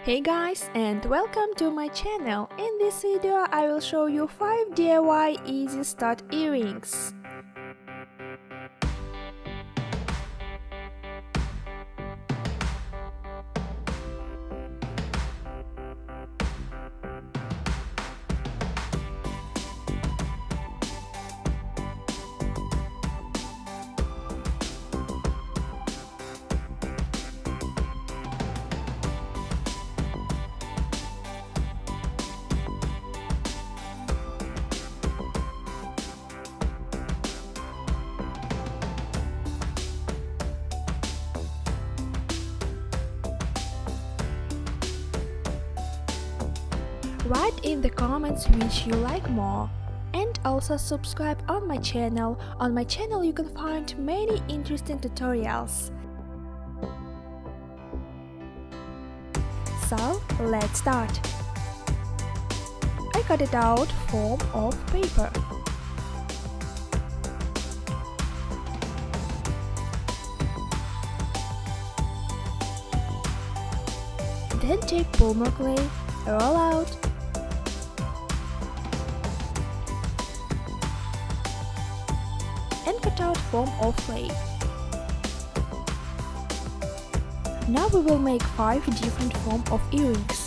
Hey guys, and welcome to my channel. In this video I will show you 5 DIY easy stud earrings. Write in the comments which you like more. And also subscribe on my channel. On my channel you can find many interesting tutorials. So let's start. I cut it out form of paper. Then take polymer clay, roll out, and cut out form of clay. Now we will make 5 different forms of earrings.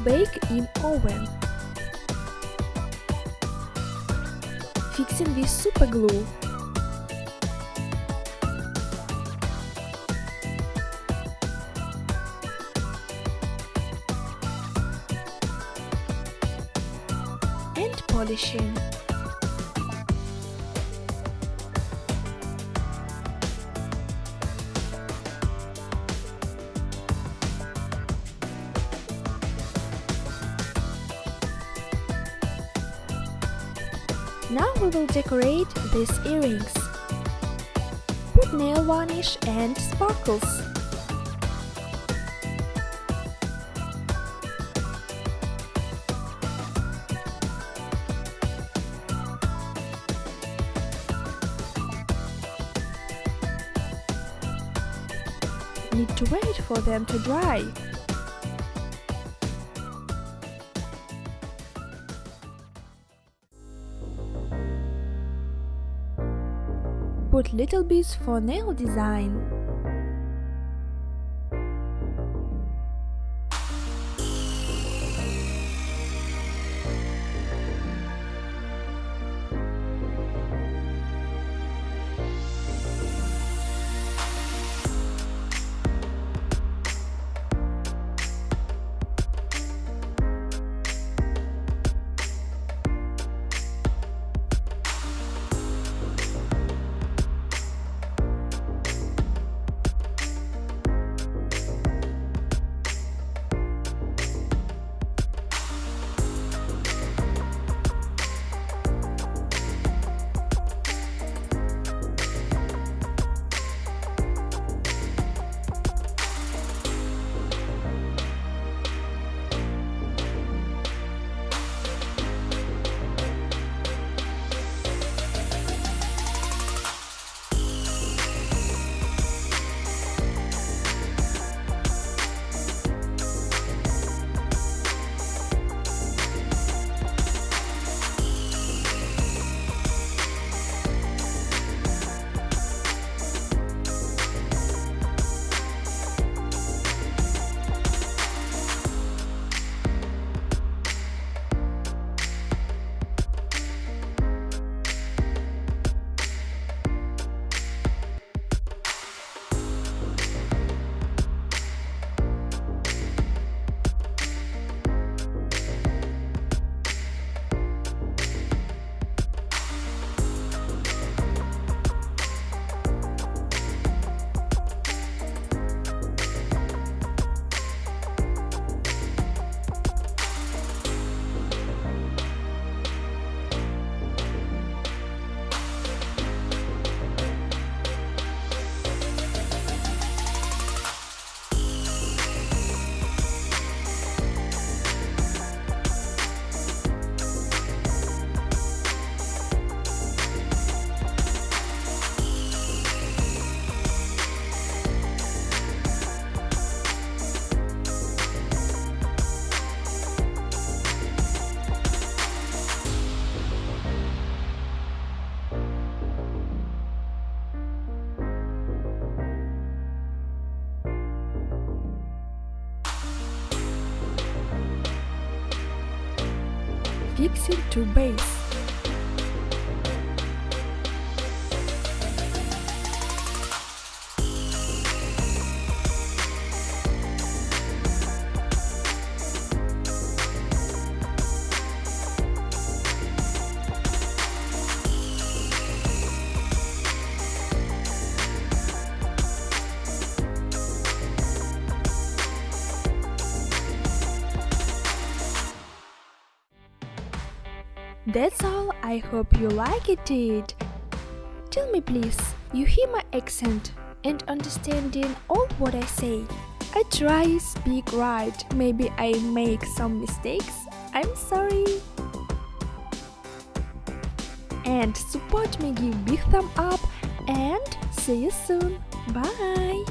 Bake in oven. Fixing with super glue. And polishing. Now we will decorate these earrings. Put nail varnish and sparkles. Need to wait for them to dry. Put little beads for nail design. Fixing to base. That's all, I hope you like it. Tell me please, you hear my accent and understanding all what I say? I try speak right, maybe I make some mistakes, I'm sorry. And support me, give big thumb up and see you soon, bye!